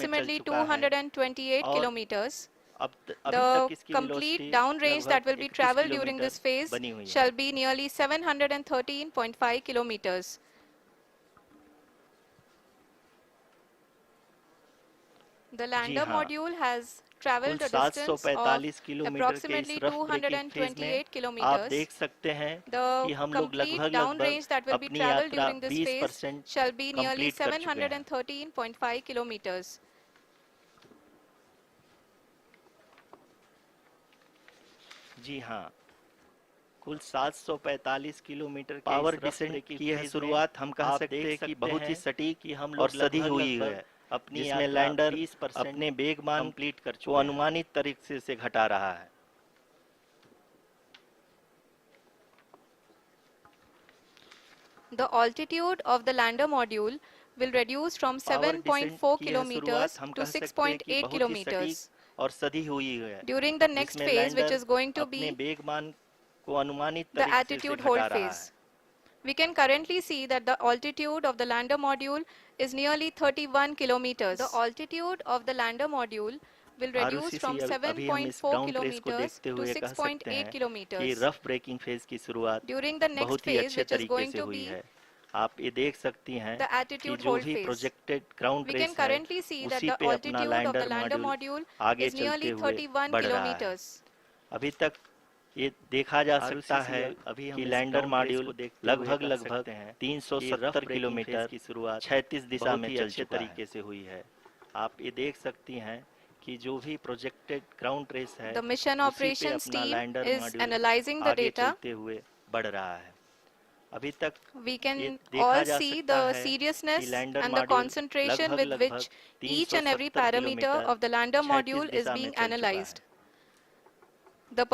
approximately 228 और kilometers. अभी The तक इसकी complete velocity downrange that will लगभग be 31 traveled during kilometre this phase बनी हुई है। shall be nearly 713.5 kilometers. The जी lander हाँ, module has कुल traveled a distance of 745 kilometre के इस approximately रफ ब्रेकिंग फेज में 228 आप kilometers. देख सकते हैं The कि हम लोग complete लगभग लगभग downrange that will be अपनी traveled यात्रा during this phase 20% shall be nearly complete कर चुके हैं। 713.5 kilometers. जी हाँ, कुल 745 किलोमीटर के पावर डिसेंट की यह शुरुआत हम कह सकते हैं कि बहुत ही सटीक कि हम और लोग सधी हुई है, अपनी जिसमें यात्रा लैंडर 20% अपने वेगमान कंप्लीट कर को चुके हैं। अनुमानित तरीके से घटा रहा है। The altitude of the lander module will reduce from power descent 7.4 की यह शुरुआत kilometers हम to कह सकते हैं कि 6.8 बहुत ही सटीक kilometers. और सधी हुई है, During the next जिसमें phase, which lander is going to अपने be वेगमान को अनुमानित the तरीके से attitude घटा hold रहा है। phase. We can currently see that the altitude of the lander module is nearly 31 kilometers. The altitude of the lander module will reduce from अभी हम इस 7.4 ग्राउंड ट्रेस को kilometers देखते to हुए कह सकते 6.8 हैं कि kilometers. रफ ब्रेकिंग फेज की शुरुआत During the next बहुत ही phase, अच्छे which is तरीके going से to हुई be है। आप ये देख सकती हैं the कि attitude जो hold भी phase. Projected ground We trace can है currently see that उसी the पे अपना altitude of the lander module आगे is चलते nearly हुए 31 बढ़ रहा है। kilometers. अभी तक ये देखा जा सकता RCC है अभी हम कि इस लैंडर ग्राउंड ट्रेस मॉड्यूल को देखते हुए लगभग कह लगभग सकते हैं कि 370 रफ ब्रेकिंग किलोमीटर फेज की शुरुआत 36 दिशा बहुत में ही चल अच्छे चुका तरीके है। से हुई है। आप ये देख सकती हैं कि जो भी प्रोजेक्टेड ग्राउंड ट्रेस है The mission उसी पे operations अपना team lander is module analyzing the आगे data. चलते हुए बढ़ रहा है। अभी तक We ये can देखा all जा see सकता the है कि seriousness lander and the module concentration लगभग with लगभग which each and every 370 parameter kilometre of the lander 36 module is दिशा में being चल चुका है। analyzed. The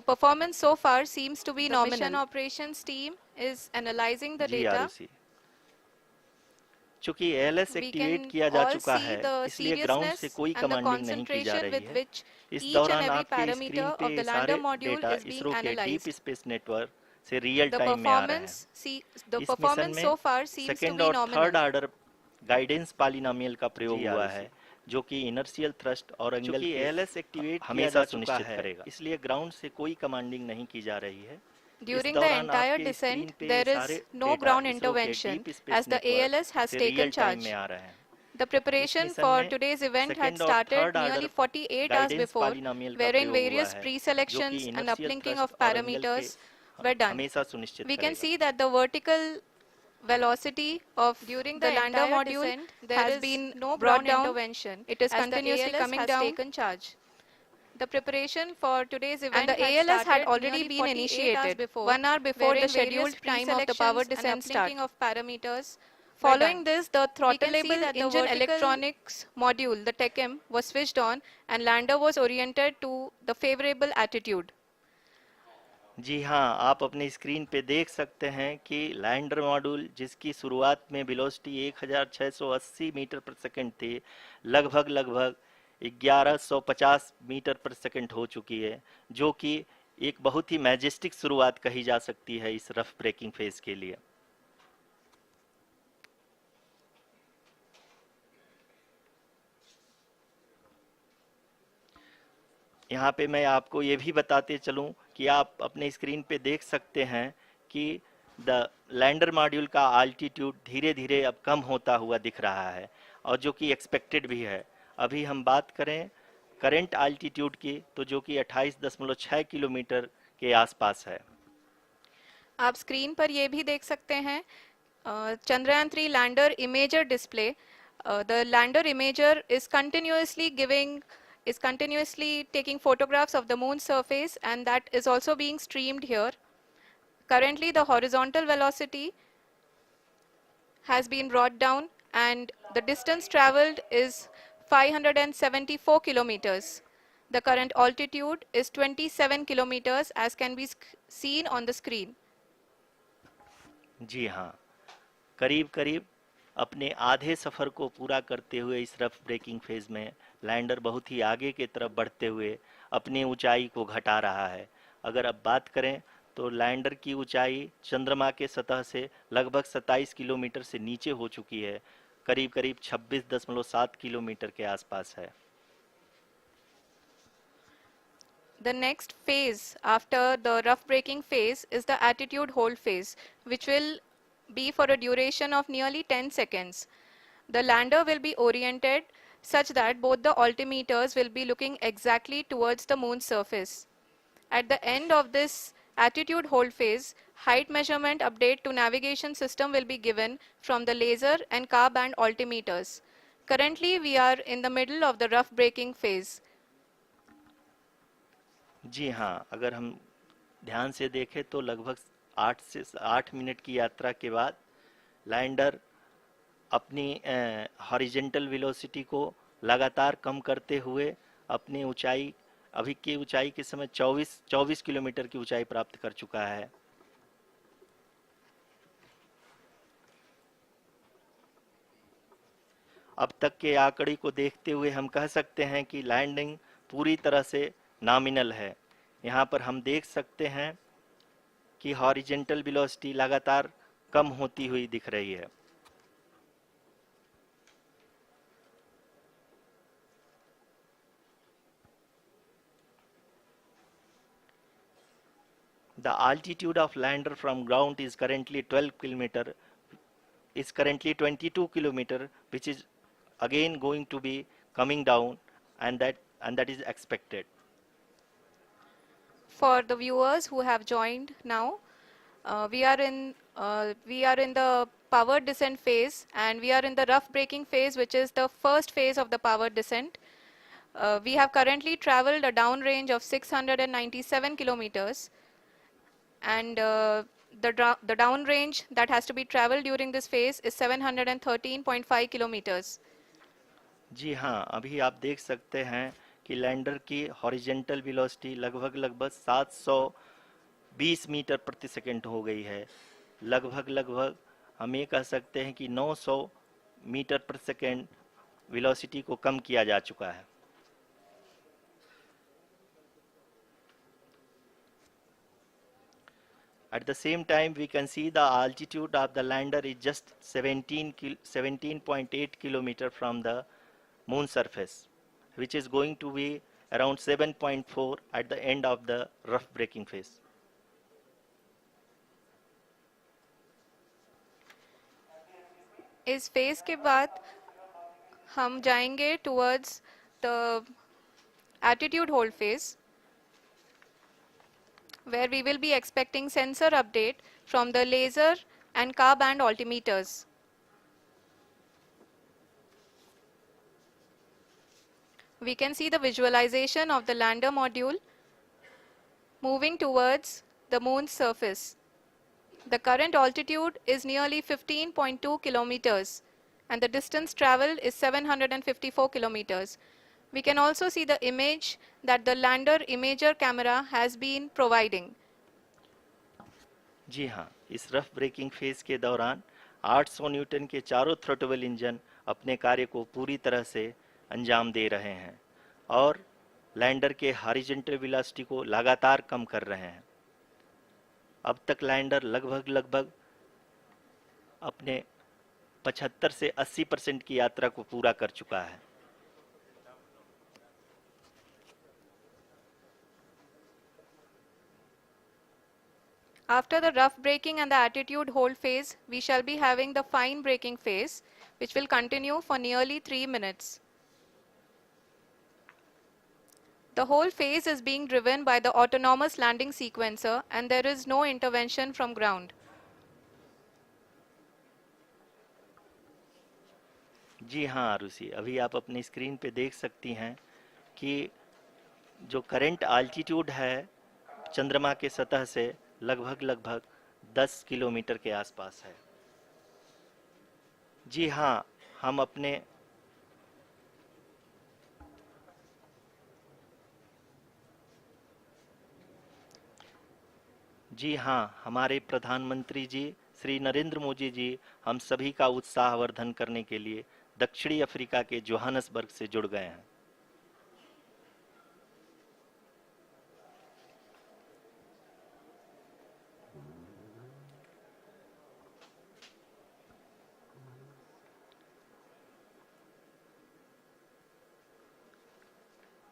performance so far seems to be nominal. The mission operations team is analyzing the ji data. Arushi, चूंकि LS We activate can किया जा all चुका see है, the इसलिए ग्राउंड से seriousness कोई and the कमांडिंग नहीं की जा concentration रही with है। which इस each and दौरान every आपके स्क्रीन parameter पे of the सारे lander module data is being ISRO के डीप analyzed. स्पेस नेटवर्क से रियल The टाइम में आ रहे हैं। the इस मिशन performance में so far seems to second be और third nominal. Order guidance polynomial का प्रयोग जी हुआ आरुषि, है, जो कि इनर्शियल थ्रस्ट और एंगल चूंकि के एलएस एक्टिवेट किया हमेशा जा चुका सुनिश्चित है, करेगा, इसलिए ग्राउंड से कोई कमांडिंग नहीं की जा रही है। इस During the दौरान entire आपके स्क्रीन descent, पे there सारे is no data ground ISRO के intervention deep space as the network ALS has से taken रियल टाइम charge. में आ रहे हैं। The इस preparation मिशन for में today's event had सेकेंड और started third nearly order 48 hours guidance before, polynomial का wherein प्रयोग हुआ various है, जो कि pre-selections and inertial uplinking thrust of और एंगल के parameters were done. हमेशा सुनिश्चित We can करेगा। see that the vertical velocity of During the the lander entire module descent, there has is been no brought ground down. intervention It is as the continuously ALS coming has down. taken charge. The preparation for today's And event the had ALS had started already nearly been 48 hours initiated before, 1 hour before the wherein scheduled various time of the power pre-selections and descent start. uplinking of parameters were Following done. this, the We can see throttleable that the engine vertical electronics module, the TECM, was switched on and lander was oriented to the favorable attitude. जी हाँ, आप अपनी screen पे देख सकते हैं कि lander module जिसकी शुरुआत में वेलोसिटी 1680 मीटर पर सेकंड थी, लगभग लगभग 1150 मीटर पर सेकंड हो चुकी है, जो कि एक बहुत ही मैजेस्टिक शुरुआत कही जा सकती है इस रफ ब्रेकिंग फेज के लिए। यहाँ पे मैं आपको ये भी बताते चलूँ कि आप अपने स्क्रीन पे देख सकते हैं कि द लैंडर मॉड्यूल का आल्टीट्यूड धीरे धीरे अब कम होता हुआ दिख रहा है, और जो कि एक्सपेक्टेड भी है। अभी हम बात करें करंट आल्टीट्यूड की, तो जो कि 28.6 किलोमीटर के आसपास है। आप स्क्रीन पर ये भी देख सकते हैं Chandrayaan-3 lander imager display. The lander imager is continuously taking photographs of the moon's surface, and that is also being streamed here. Currently, the horizontal velocity has been brought down and the distance traveled is 574 kilometers. The current altitude is 27 kilometers as can be seen on the screen. जी हाँ, करीब करीब अपने आधे सफ़र को पूरा करते हुए इस रफ ब्रेकिंग फेज में लैंडर बहुत ही आगे की तरफ बढ़ते हुए अपनी ऊंचाई को घटा रहा है। अगर अब बात करें तो लैंडर की ऊंचाई चंद्रमा के सतह से लगभग 27 किलोमीटर से नीचे हो चुकी है, करीब करीब 26.7 किलोमीटर के आसपास है। The next phase after the rough braking phase is the attitude hold phase, which will be for a duration of nearly 10 seconds. The lander will be oriented such that both the altimeters will be looking exactly towards the moon's surface. At the end of this attitude hold phase, height measurement update to navigation system will be given from the laser and car band altimeters. Currently, we are in the middle of the rough braking phase. जी हाँ, अगर हम ध्यान से देखें तो लगभग 8 minute की यात्रा के बाद लैंडर अपनी हॉरिजेंटल वेलोसिटी को लगातार कम करते हुए अपनी ऊंचाई, अभी की ऊंचाई के समय 24 किलोमीटर की ऊंचाई प्राप्त कर चुका है। अब तक के आंकड़े को देखते हुए हम कह सकते हैं कि लैंडिंग पूरी तरह से नॉमिनल है। यहाँ पर हम देख सकते हैं कि हॉरिजेंटल वेलोसिटी लगातार कम होती हुई दिख रही है। The altitude of lander from ground is currently 22 kilometer, which is again going to be coming down, and that is expected. For the viewers who have joined now, we are in the power descent phase, and we are in the rough braking phase, which is the first phase of the power descent. We have currently traveled a downrange of 697 kilometers, and the downrange that has to be traveled during this phase is 713.5 kilometers. जी हाँ, अभी आप देख सकते हैं कि lander की horizontal velocity लगभग 720 metre प्रति सेकंड हो गई है। लगभग हम ये कह सकते हैं कि 900 मीटर प्रति सेकंड वेलोसिटी को कम किया जा चुका है। At the same time, we can see the altitude of the lander is just 17.8 kilometer from the moon surface, which is going to be around 7.4 at the end of the rough braking phase. इस phase के बाद हम जाएंगे towards the attitude hold phase, where we will be expecting sensor update from the laser and car band altimeters. We can see the visualization of the lander module moving towards the moon's surface. The current altitude is nearly 15.2 kilometers, and the distance traveled is 754 kilometers. We can also see the image that the lander imager camera has been providing. जी हाँ, इस rough breaking phase के दौरान 800 Newton के चारों throttle engine अपने कार्य को पूरी तरह से अंजाम दे रहे हैं और लैंडर के हॉरिजॉन्टल वेलोसिटी को लगातार कम कर रहे हैं। अब तक लैंडर लगभग अपने 75 से 80% की यात्रा को पूरा कर चुका है। After the rough braking and the attitude hold phase, we shall be having the fine braking phase, which will continue for nearly 3 minutes. The whole phase is being driven by the autonomous landing sequencer, and there is no intervention from ground. जी हाँ आरुषि, अभी आप अपनी screen पे देख सकती हैं कि जो करंट आल्टीट्यूड है चंद्रमा के सतह से लगभग 10 किलोमीटर के आसपास है। जी हाँ, हम अपने जी हाँ, हमारे प्रधानमंत्री जी श्री नरेंद्र मोदी जी हम सभी का उत्साहवर्धन करने के लिए दक्षिणी अफ्रीका के जोहानसबर्ग से जुड़ गए हैं।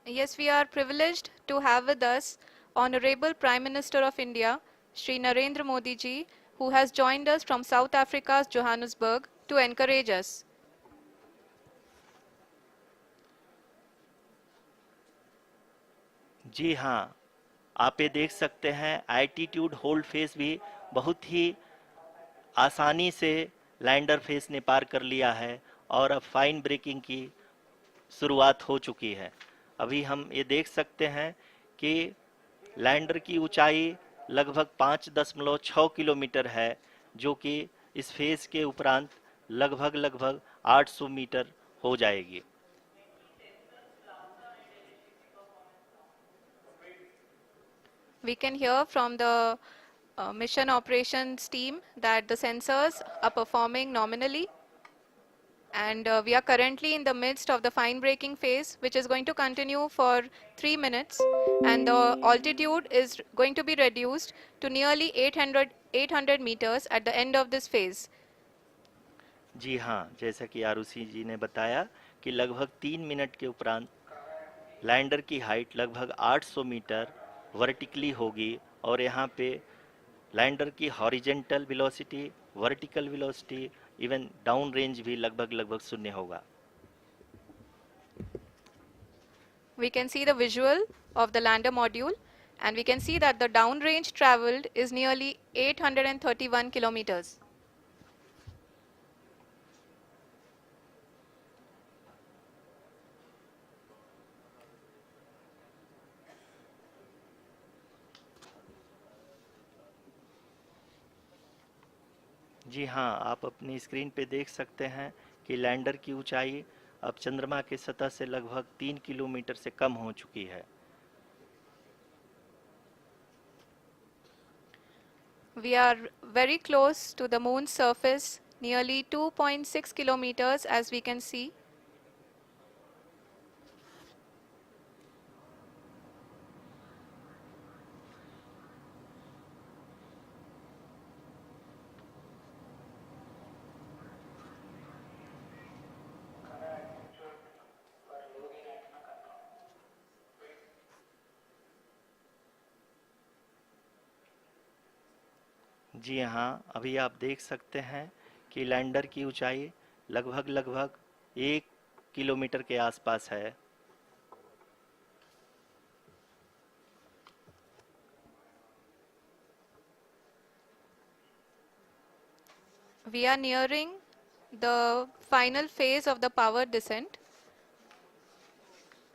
Yes, we are privileged to have with us Honorable Prime Minister of India, Shri Narendra Modi ji, who has joined us from South Africa's Johannesburg to encourage us. जी हाँ, आप ये देख सकते हैं एल्टीट्यूड होल्ड फेस भी बहुत ही आसानी से लैंडर फेस ने पार कर लिया है और अब फाइन ब्रेकिंग की शुरुआत हो चुकी है। अभी हम ये देख सकते हैं कि लैंडर की ऊंचाई लगभग 5.6 किलोमीटर है, जो कि इस फेस के उपरांत लगभग लगभग 800 मीटर हो जाएगी। We can hear from the mission operations team that the sensors are performing nominally, and we are currently in the midst of the fine braking phase, which is going to continue for 3 minutes, and the altitude is going to be reduced to nearly 800 meters at the end of this phase. जी हाँ, जैसा कि आरुषि जी ने बताया कि लगभग 3 minute के उपरांत lander की हाइट लगभग 800 मीटर वर्टिकली होगी और यहाँ पे लैंडर की horizontal velocity, vertical velocity, even down range भी लगभग लगभग शून्य होगा। We can see the visual of the lander module, and we can see that the downrange traveled is nearly 831 kilometers. जी हाँ, आप अपनी स्क्रीन पे देख सकते हैं कि लैंडर की ऊंचाई अब चंद्रमा के सतह से लगभग 3 किलोमीटर से कम हो चुकी है। We are very close to the moon's surface, nearly 2.6 kilometers as we can see. जी हाँ, अभी आप देख सकते हैं कि लैंडर की ऊंचाई लगभग लगभग 1 किलोमीटर के आसपास है। We are nearing the final phase of the power descent,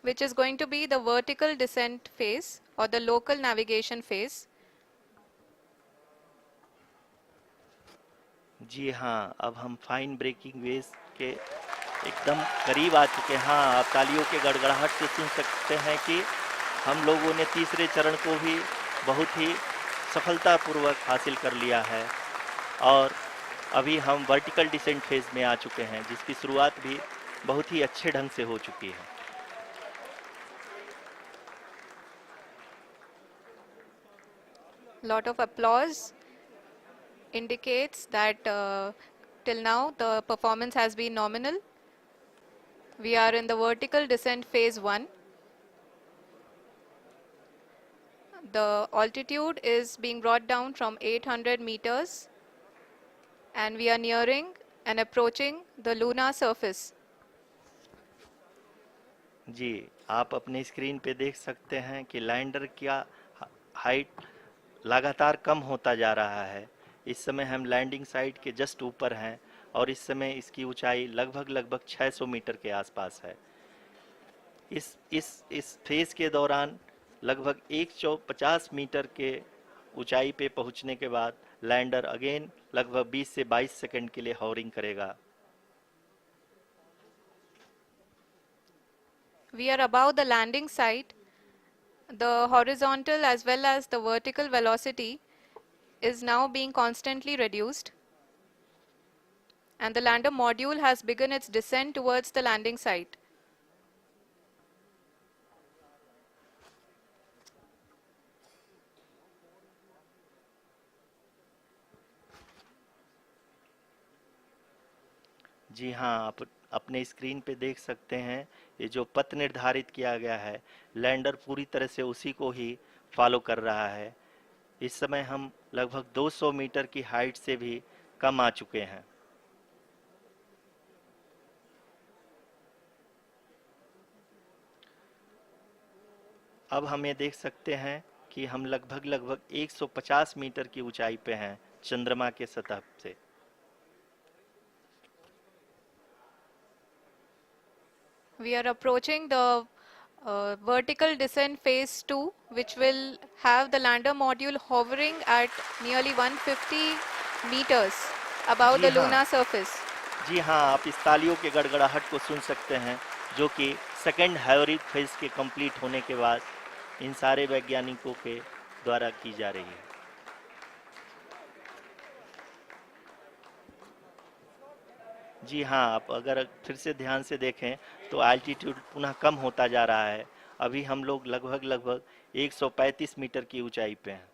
which is going to be the vertical descent phase or the local navigation phase. जी हाँ, अब हम फाइन ब्रेकिंग वेव के एकदम करीब आ चुके हैं। हाँ, आप तालियों के गड़गड़ाहट से सुन सकते हैं कि हम लोगों ने तीसरे चरण को भी बहुत ही सफलतापूर्वक हासिल कर लिया है और अभी हम वर्टिकल डिसेंट फेज में आ चुके हैं, जिसकी शुरुआत भी बहुत ही अच्छे ढंग से हो चुकी है। Lot of applause indicates that till now the performance has been nominal. We are in the vertical descent phase 1. The altitude is being brought down from 800 meters, and we are nearing and approaching the lunar surface. जी, आप अपनी screen पे देख सकते हैं कि lander का height लगातार कम होता जा रहा है। इस समय हम लैंडिंग साइट के जस्ट ऊपर हैं और इस समय इसकी ऊंचाई लगभग लगभग 600 मीटर के आसपास है। इस फेज के दौरान लगभग 150 मीटर के ऊंचाई पे पहुंचने के बाद लैंडर अगेन लगभग 20 से 22 सेकंड के लिए हॉवरिंग करेगा। We are above the landing site. The horizontal as well as the vertical velocity is now being constantly reduced, and the lander module has begun its descent towards the landing site. जी हाँ, आप अपने screen पे देख सकते हैं, ये जो पथ निर्धारित किया गया है, लैंडर पूरी तरह से उसी को ही फॉलो कर रहा है। इस समय हम लगभग 200 मीटर की हाइट से भी कम आ चुके हैं। अब हम ये देख सकते हैं कि हम लगभग 150 मीटर की ऊंचाई पे हैं चंद्रमा के सतह से। We are approaching the vertical descent phase 2, which will have the lander module hovering at nearly 150 meters above ji the हाँ, lunar surface. जी हाँ, आप इस तालियों के गड़गड़ाहट को सुन सकते हैं, जो कि सेकंड हैवरिक फेज के कंप्लीट होने के बाद इन सारे वैज्ञानिकों के द्वारा की जा रही है। जी हाँ, आप अगर फिर से ध्यान से देखें तो एल्टीट्यूड पुनः कम होता जा रहा है। अभी हम लोग लगभग 135 मीटर की ऊंचाई पे हैं।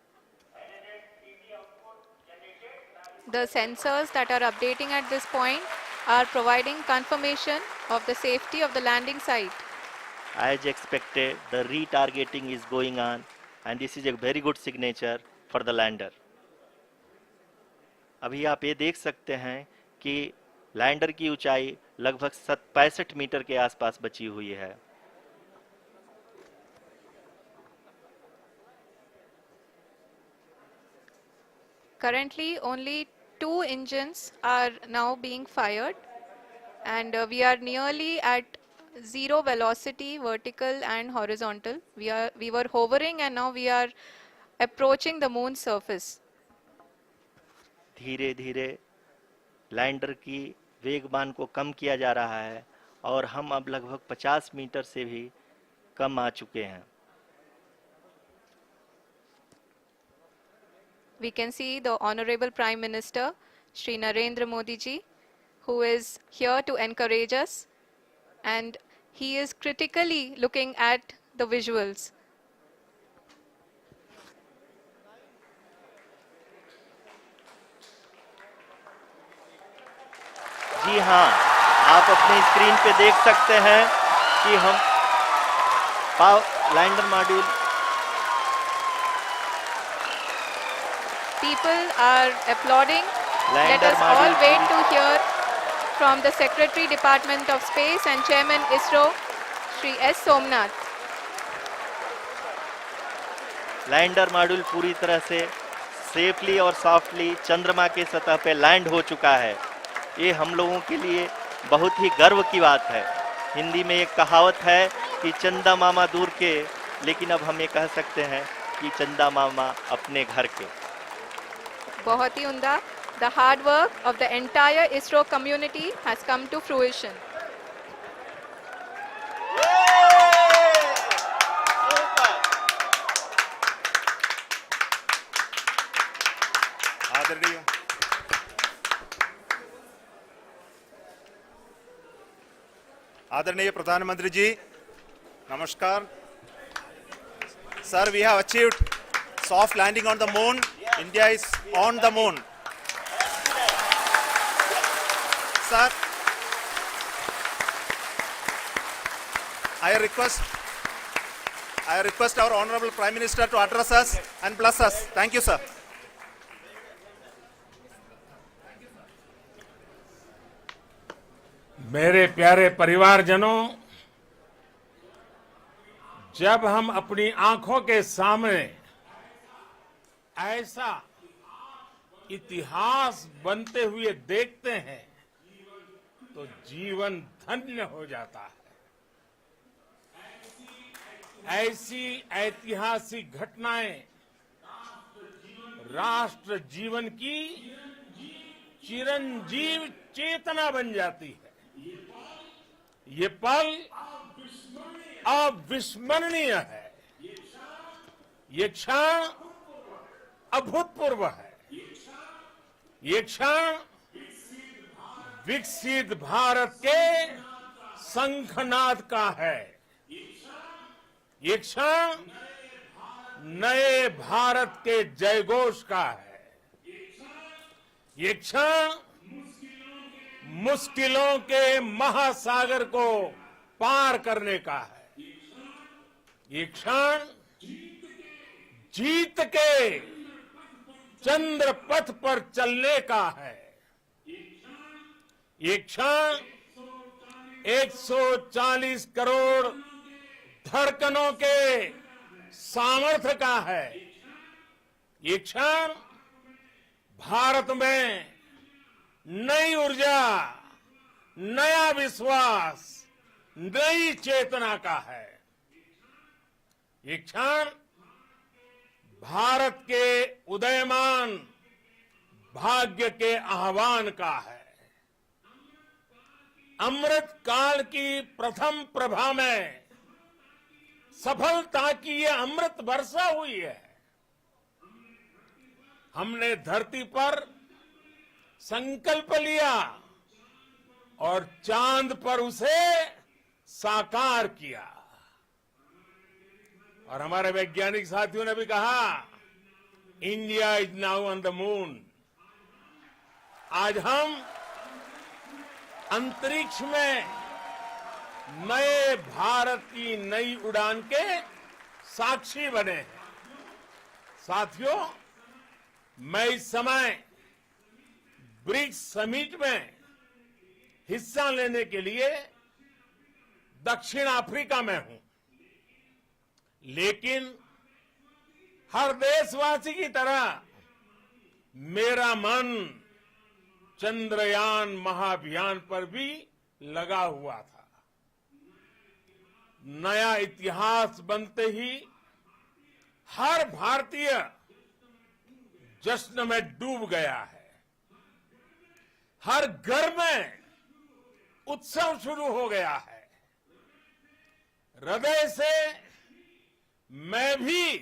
The sensors that are updating at this point are providing confirmation of the safety of the landing site. As expected, the retargeting is going on, and this is a very good signature for the lander. अभी आप ये देख सकते हैं कि lander की ऊंचाई लगभग 65 मीटर के आसपास बची हुई है। Currently, only 2 engines are now being fired, and we are nearly at zero velocity, vertical and horizontal. We were hovering, and now we are approaching the moon's surface. धीरे धीरे लैंडर की वेगमान को कम किया जा रहा है और हम अब लगभग 50 मीटर से भी कम आ चुके हैं। We can see the Honorable Prime Minister, Shri Narendra Modi ji, who is here to encourage us, and he is critically looking at the visuals. जी हाँ, आप अपनी स्क्रीन पे देख सकते हैं कि हम lander module People are applauding. Let lander us all module wait to hear from the Secretary Department of Space and Chairman ISRO, Shri S. Somnath. Lander module पूरी तरह से सेफली और सॉफ्टली चंद्रमा के सतह पे लैंड हो चुका है। ये हम लोगों के लिए बहुत ही गर्व की बात है। हिंदी में एक कहावत है कि चंदा मामा दूर के, लेकिन अब हम ये कह सकते हैं कि चंदा मामा अपने घर के। बहुत ही उम्दा. The hard work of the entire ISRO community has come to fruition. आदरणीय आदरणीय प्रधानमंत्री जी, नमस्कार sir. We have achieved soft landing on the moon. India is on the moon. Sir, I request our Honorable Prime Minister to address us and bless us. Thank you, sir. मेरे प्यारे परिवारजनों, जब हम अपनी आंखों के सामने ऐसा इतिहास बनते हुए देखते हैं तो जीवन धन्य हो जाता है। ऐसी ऐतिहासिक घटनाएं राष्ट्र जीवन की चिरंजीव चेतना बन जाती है। ये पल अविस्मरणीय है। ये क्षण अभूतपूर्व है। ये क्षण विकसित भारत के शंखनाद का है। ये क्षण नए भारत के जयघोष का है। ये क्षण मुश्किलों के महासागर को पार करने का है। ये क्षण जीत के चंद्र पथ पर चलने का है। ये क्षण 140 करोड़ धड़कनों के सामर्थ्य का है। ये क्षण भारत में नई ऊर्जा, नया विश्वास, नई चेतना का है। ये क्षण भारत के उदयमान भाग्य के आह्वान का है। अमृत काल की प्रथम प्रभा में सफलता की ये अमृत वर्षा हुई है। हमने धरती पर संकल्प लिया और चांद पर उसे साकार किया। और हमारे वैज्ञानिक साथियों ने भी कहा, India is now on the moon. आज हम अंतरिक्ष में नए भारत की नई उड़ान के साक्षी बने हैं। साथियों, मैं इस समय ब्रिक्स समिट में हिस्सा लेने के लिए दक्षिण अफ्रीका में हूं, लेकिन हर देशवासी की तरह मेरा मन चंद्रयान महाअभियान पर भी लगा हुआ था। नया इतिहास बनते ही हर भारतीय जश्न में डूब गया है। हर घर में उत्सव शुरू हो गया है। हृदय से मैं भी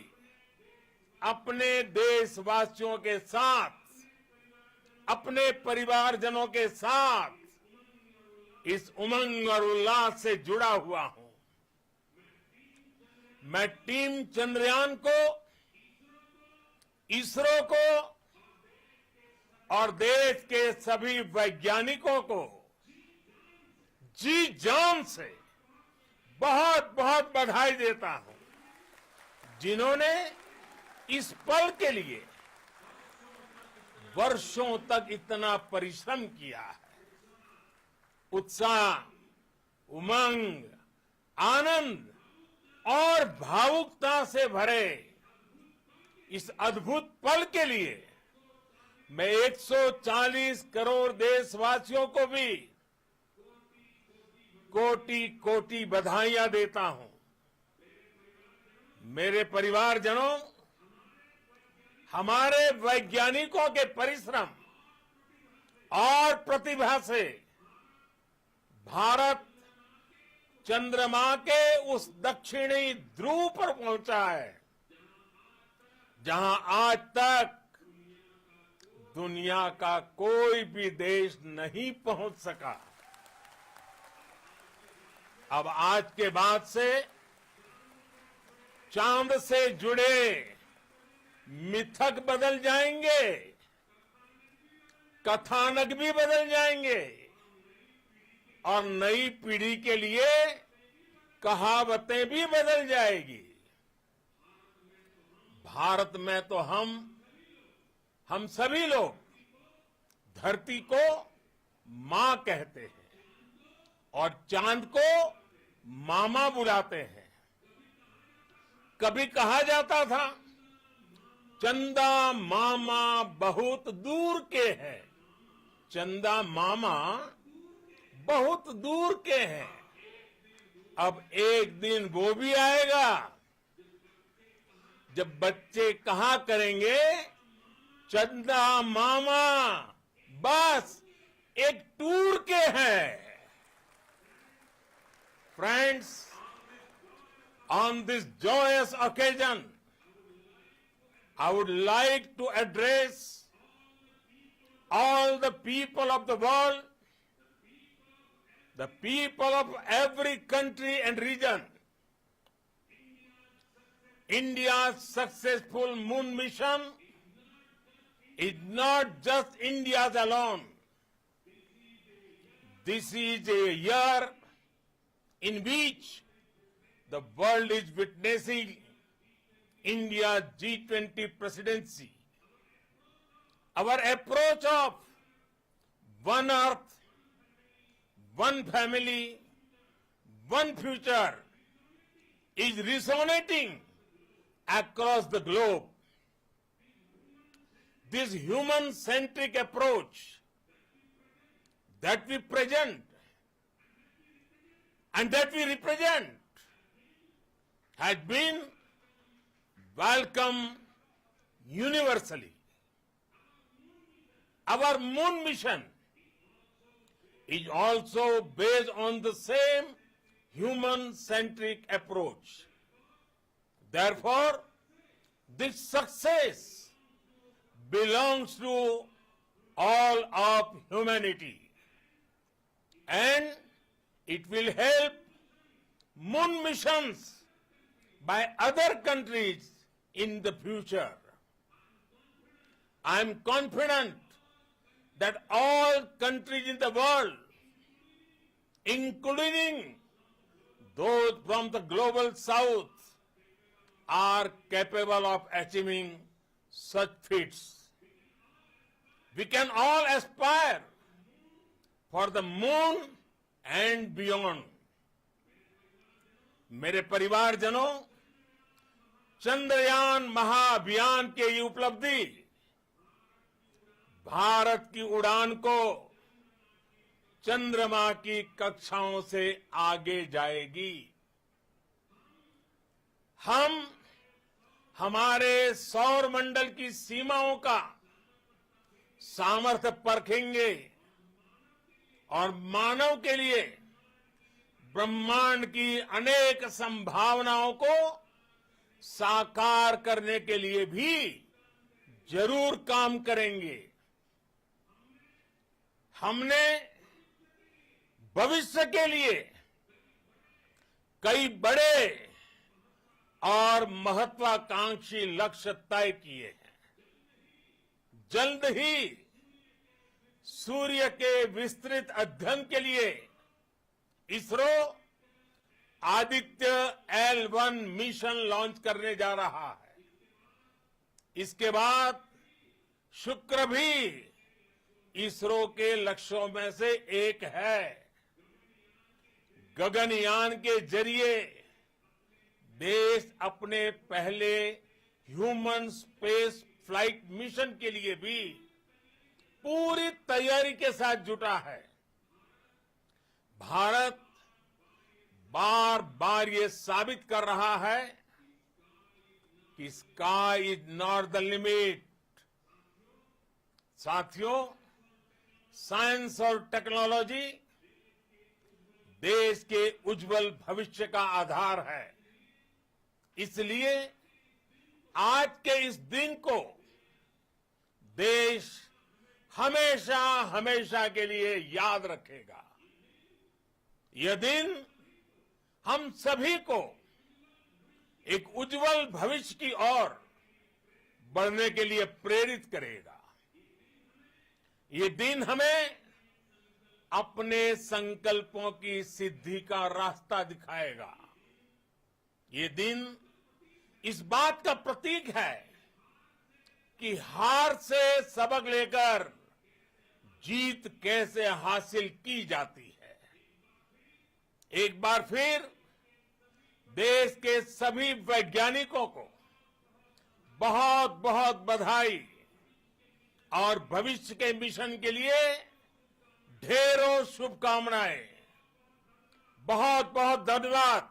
अपने देशवासियों के साथ, अपने परिवारजनों के साथ इस उमंग और उल्लास से जुड़ा हुआ हूं। मैं टीम चंद्रयान को, इसरो को और देश के सभी वैज्ञानिकों को जी जान से बहुत बहुत बधाई देता हूं, जिन्होंने इस पल के लिए वर्षों तक इतना परिश्रम किया है। उत्साह, उमंग, आनंद और भावुकता से भरे इस अद्भुत पल के लिए मैं 140 करोड़ देशवासियों को भी कोटि कोटि बधाइयां देता हूं। मेरे परिवारजनों, हमारे वैज्ञानिकों के परिश्रम और प्रतिभा से भारत चंद्रमा के उस दक्षिणी ध्रुव पर पहुंचा है, जहां आज तक दुनिया का कोई भी देश नहीं पहुंच सका। अब आज के बाद से चांद से जुड़े मिथक बदल जाएंगे, कथानक भी बदल जाएंगे और नई पीढ़ी के लिए कहावतें भी बदल जाएगी। भारत में तो हम सभी लोग धरती को मां कहते हैं और चांद को मामा बुलाते हैं। कभी कहा जाता था, चंदा मामा बहुत दूर के हैं। चंदा मामा बहुत दूर के हैं। अब एक दिन वो भी आएगा जब बच्चे कहा करेंगे, चंदा मामा बस एक टूर के हैं। Friends, on this joyous occasion, I would like to address all the people of the world, the people of every country and region. India's successful moon mission is not just India's alone. This is a year in which the world is witnessing India's G20 presidency. Our approach of one earth, one family, one future is resonating across the globe. This human-centric approach that we present and that we represent has been welcomed universally. Our moon mission is also based on the same human-centric approach. Therefore, this success belongs to all of humanity, and it will help moon missions by other countries in the future. I am confident that all countries in the world, including those from the global south, are capable of achieving such feats. We can all aspire for the moon and beyond. मेरे परिवारजनों, चंद्रयान महाअभियान के ये उपलब्धि भारत की उड़ान को चंद्रमा की कक्षाओं से आगे जाएगी। हम हमारे सौर मंडल की सीमाओं का सामर्थ्य परखेंगे और मानव के लिए ब्रह्मांड की अनेक संभावनाओं को साकार करने के लिए भी जरूर काम करेंगे। हमने भविष्य के लिए कई बड़े और महत्वाकांक्षी लक्ष्य तय किए हैं। जल्द ही सूर्य के विस्तृत अध्ययन के लिए ISRO Aditya L1 mission launch करने जा रहा है। इसके बाद शुक्र भी इसरो के लक्ष्यों में से एक है। गगनयान के जरिए देश अपने पहले ह्यूमन स्पेस फ्लाइट मिशन के लिए भी पूरी तैयारी के साथ जुटा है। भारत बार बार ये साबित कर रहा है कि sky is not the limit. साथियों, साइंस और टेक्नोलॉजी देश के उज्जवल भविष्य का आधार है। इसलिए आज के इस दिन को देश हमेशा हमेशा के लिए याद रखेगा। यह दिन हम सभी को एक उज्जवल भविष्य की ओर बढ़ने के लिए प्रेरित करेगा। ये दिन हमें अपने संकल्पों की सिद्धि का रास्ता दिखाएगा। ये दिन इस बात का प्रतीक है कि हार से सबक लेकर जीत कैसे हासिल की जाती है। एक बार फिर देश के सभी वैज्ञानिकों को बहुत बहुत बधाई और भविष्य के मिशन के लिए ढेरों शुभकामनाएं। बहुत बहुत धन्यवाद।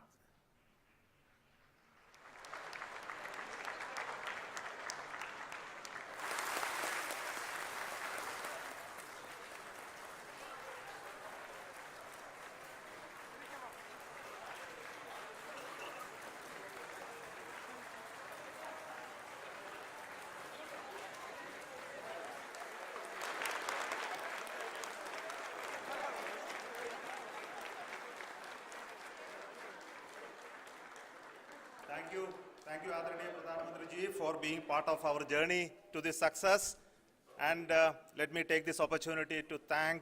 Thank you, Adharaniya Pradhan Mantri ji, for being part of our journey to this success. And let me take this opportunity to thank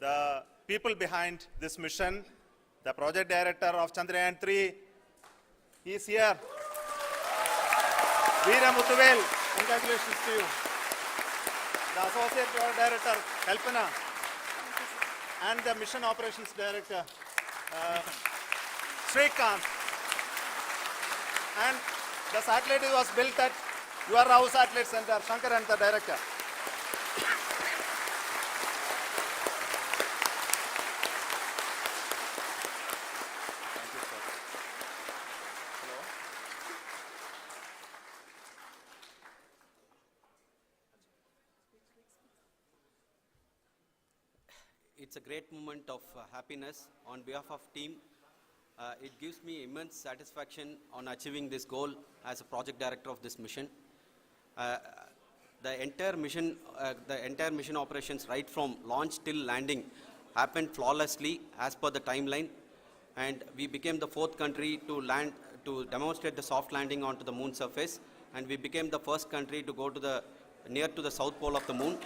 the people behind this mission. The project director of Chandrayaan-3, he is here. Veera Muthuvel, congratulations to you. The associate project director, Kalpana, and the mission operations director, Srikanth. And the satellite was built at your house satellite center, Shankaran, the director. It's a great moment of happiness on behalf of team. It gives me immense satisfaction on achieving this goal as a project director of this mission. The entire mission operations right from launch till landing happened flawlessly as per the timeline, and we became the 4th country to land to demonstrate the soft landing onto the moon surface, and we became the first country to go to near to the south pole of the moon.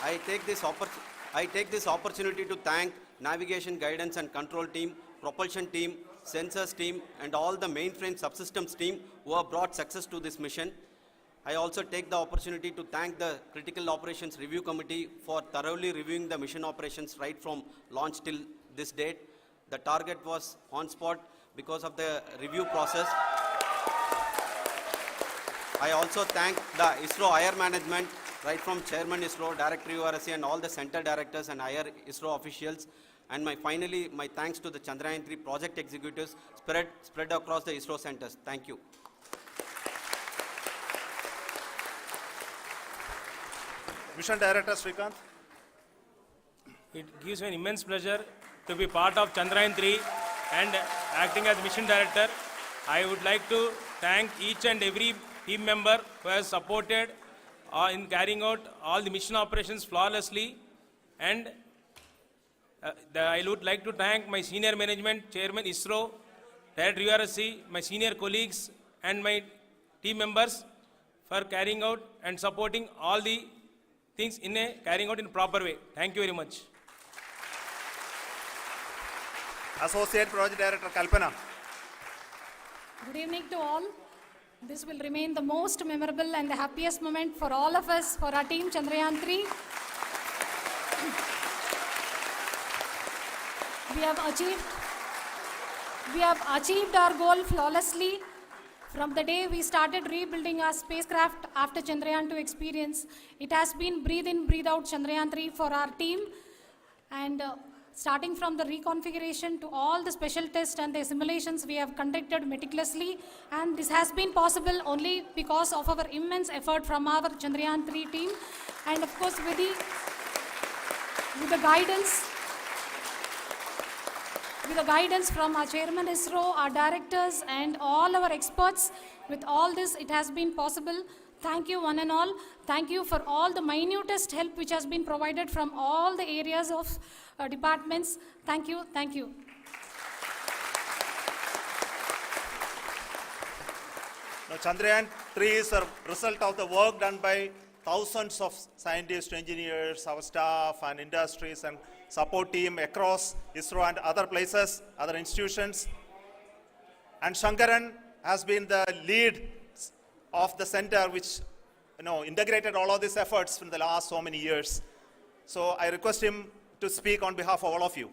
I take this opportunity to thank navigation, guidance and control team, propulsion team, sensors team and all the mainframe subsystems team who have brought success to this mission. I also take the opportunity to thank the Critical Operations Review Committee for thoroughly reviewing the mission operations right from launch till this date. The target was on spot because of the review process. I also thank the ISRO higher management, right from Chairman ISRO, Director URSC and all the center directors and higher ISRO officials. And finally, my thanks to the Chandrayaan-3 project executives spread across the ISRO centers. Thank you. Mission Director Srikanth. It gives me an immense pleasure to be part of Chandrayaan-3 and acting as Mission Director. I would like to thank each and every team member who has supported in carrying out all the mission operations flawlessly, and I would like to thank my senior management, Chairman ISRO, Director URSC, my senior colleagues and my team members for carrying out and supporting all the things carrying out in a proper way. Thank you very much. Associate Project Director Kalpana. Good evening to all. This will remain the most memorable and the happiest moment for all of us, for our team Chandrayaan-3. We have achieved our goal flawlessly. From the day we started rebuilding our spacecraft after Chandrayaan-2 experience, it has been breathe in, breathe out Chandrayaan-3 for our team. And starting from the reconfiguration to all the special tests and the simulations we have conducted meticulously, and this has been possible only because of our immense effort from our Chandrayaan-3 team, and of course with the guidance from our Chairman ISRO, our directors and all our experts. With all this, it has been possible. Thank you one and all. Thank you for all the minutest help which has been provided from all the areas of departments. Thank you. Thank you. Now, Chandrayaan-3 is a result of the work done by thousands of scientists, engineers, our staff and industries and support team across ISRO and other places, other institutions. And Shankaran has been the lead of the center which integrated all of these efforts in the last so many years. So I request him to speak on behalf of all of you.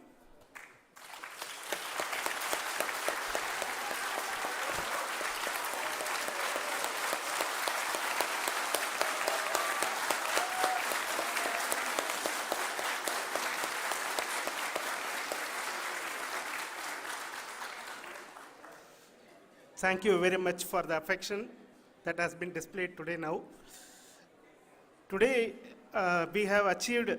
Thank you very much for the affection that has been displayed today now. Today, we have achieved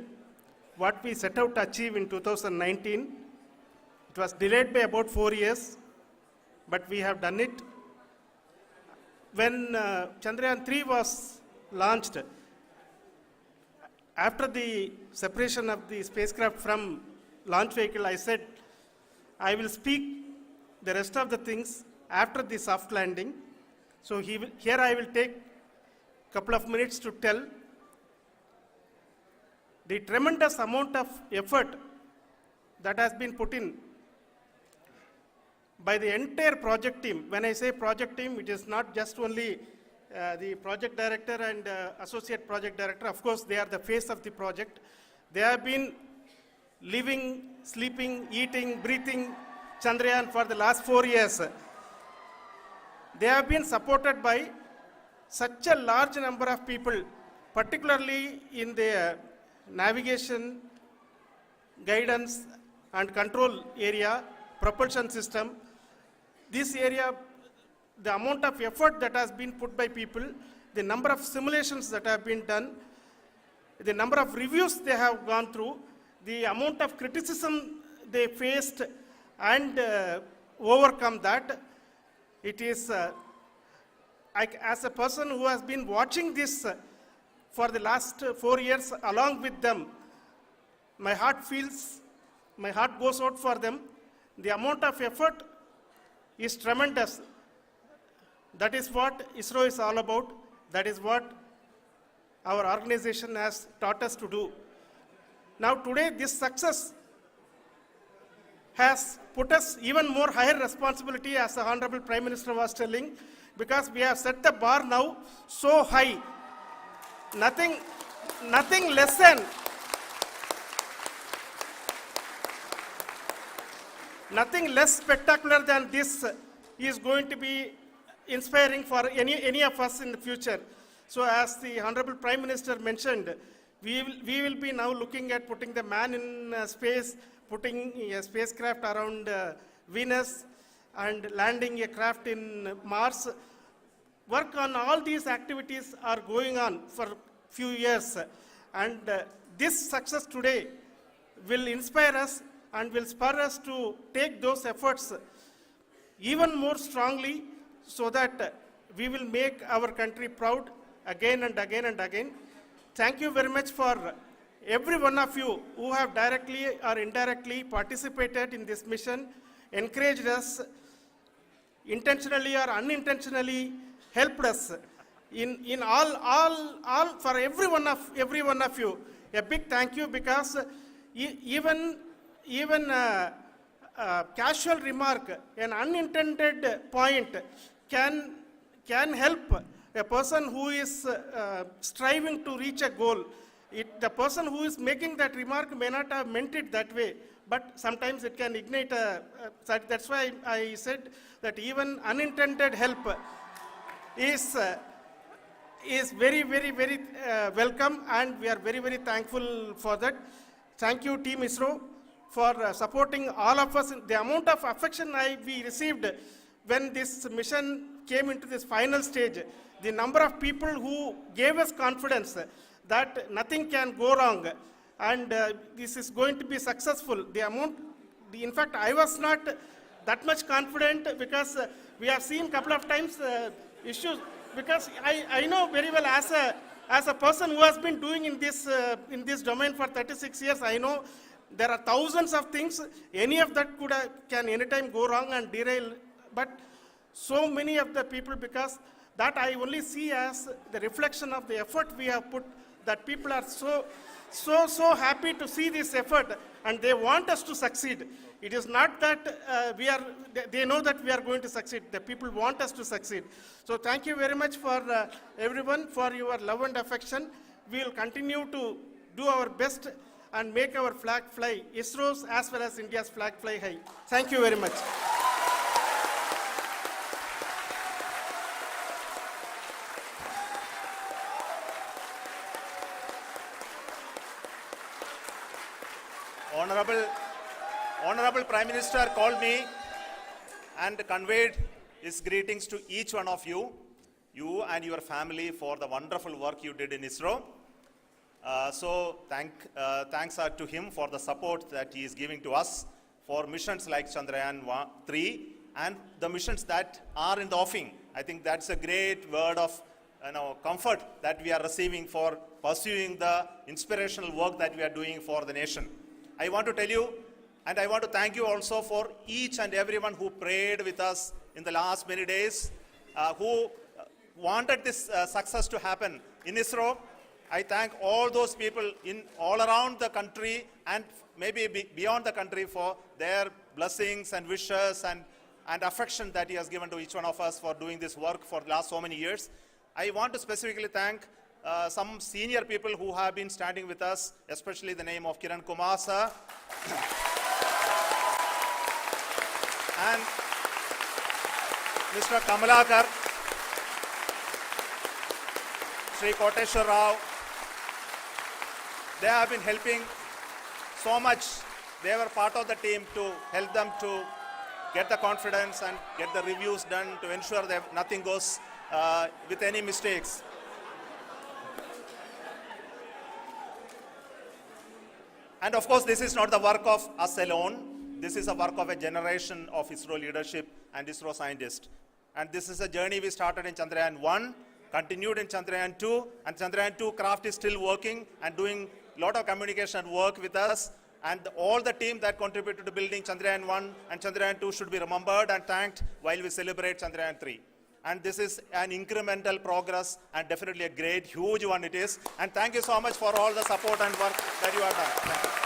what we set out to achieve in 2019. It was delayed by about 4 years, but we have done it. When Chandrayaan-3 was launched, after the separation of the spacecraft from launch vehicle, I said, I will speak the rest of the things after the soft landing. So here I will take a couple of minutes to tell the tremendous amount of effort that has been put in by the entire project team. When I say project team, it is not just only the project director and associate project director. Of course, they are the face of the project. They have been living, sleeping, eating, breathing Chandrayaan for the last 4 years. They have been supported by such a large number of people, particularly in the navigation, guidance and control area, propulsion system. This area, the amount of effort that has been put by people, the number of simulations that have been done, the number of reviews they have gone through, the amount of criticism they faced and overcome that, it is, as a person who has been watching this for the last 4 years along with them, my heart goes out for them. The amount of effort is tremendous. That is what ISRO is all about. That is what our organization has taught us to do. Now today this success has put us even more higher responsibility, as the Honorable Prime Minister was telling, because we have set the bar now so high. Nothing less than nothing less spectacular than this is going to be inspiring for any of us in the future. So as the Honorable Prime Minister mentioned, we will be now looking at putting the man in space, putting a spacecraft around Venus and landing a craft in Mars. Work on all these activities are going on for few years, and this success today will inspire us and will spur us to take those efforts even more strongly, so that we will make our country proud again and again and again. Thank you very much for every one of you who have directly or indirectly participated in this mission, encouraged us, intentionally or unintentionally helped us in all for every one of you. A big thank you, because even casual remark, an unintended point can help a person who is striving to reach a goal. The person who is making that remark may not have meant it that way, but sometimes it can ignite that's why I said that even unintended help is very, very, very welcome, and we are very, very thankful for that. Thank you, Team ISRO, for supporting all of us. The amount of affection we received when this mission came into this final stage, the number of people who gave us confidence that nothing can go wrong and this is going to be successful. In fact, I was not that much confident, because we have seen a couple of times issues, because I know very well as a person who has been doing in this domain for 36 years, I know there are thousands of things. Any of that can anytime go wrong and derail. But so many of the people, because that I only see as the reflection of the effort we have put, that people are so happy to see this effort and they want us to succeed. It is not that they know that we are going to succeed. The people want us to succeed. So thank you very much for everyone for your love and affection. We will continue to do our best and make our flag fly, ISRO's as well as India's flag fly high. Thank you very much. Honorable Prime Minister called me and conveyed his greetings to each one of you and your family, for the wonderful work you did in ISRO. So thanks are to him for the support that he is giving to us for missions like Chandrayaan-3 and the missions that are in the offing. I think that's a great word of comfort that we are receiving for pursuing the inspirational work that we are doing for the nation. I want to tell you, and I want to thank you also for each and everyone who prayed with us in the last many days, who wanted this success to happen in ISRO. I thank all those people in all around the country and maybe beyond the country for their blessings and wishes and affection that he has given to each one of us for doing this work for the last so many years. I want to specifically thank some senior people who have been standing with us, especially the name of Kiran Kumar sir and Mr. Kamalakar, Sri Koteshwar Rao. They have been helping so much. They were part of the team to help them to get the confidence and get the reviews done to ensure that nothing goes with any mistakes. And of course, this is not the work of us alone. This is a work of a generation of ISRO leadership and ISRO scientists. And this is a journey we started in Chandrayaan-1, continued in Chandrayaan-2, and Chandrayaan-2 craft is still working and doing a lot of communication work with us. And all the team that contributed to building Chandrayaan-1 and Chandrayaan-2 should be remembered and thanked while we celebrate Chandrayaan-3. And this is an incremental progress and definitely a great, huge one it is. And thank you so much for all the support and work that you have done. Thank you.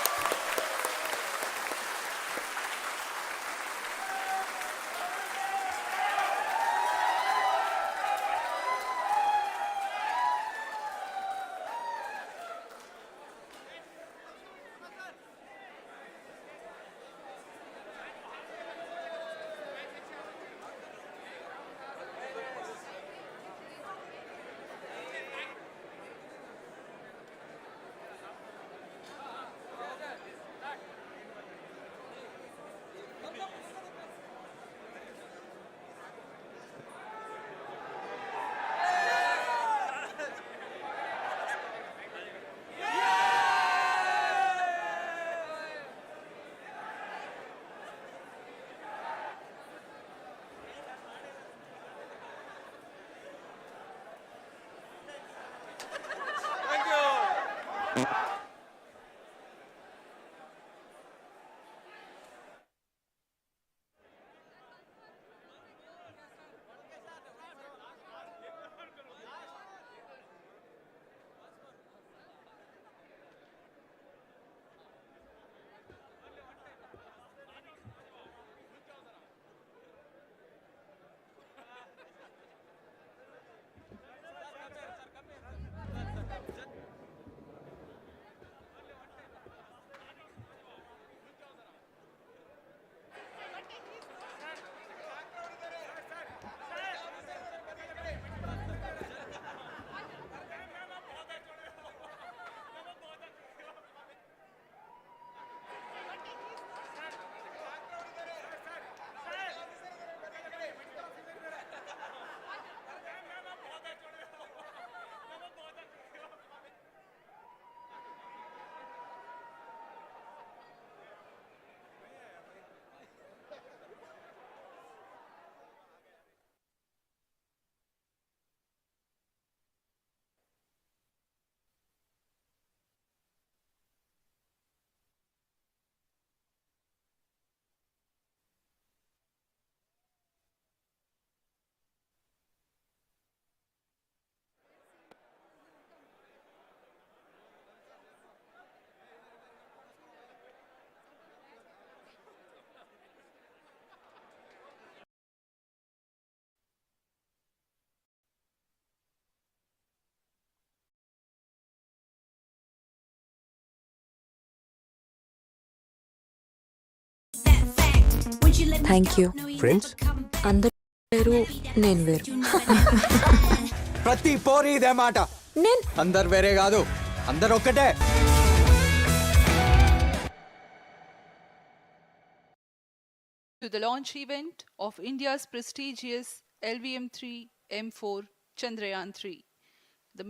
Thank you friends అందరూ వేరు నేను వేరు ప్రతి పోరి ఇదే మాట నేను అందరు వేరే కాదు అందరు ఒక్కటే To the launch event of India's prestigious LVM-3 M4 Chandrayaan-3.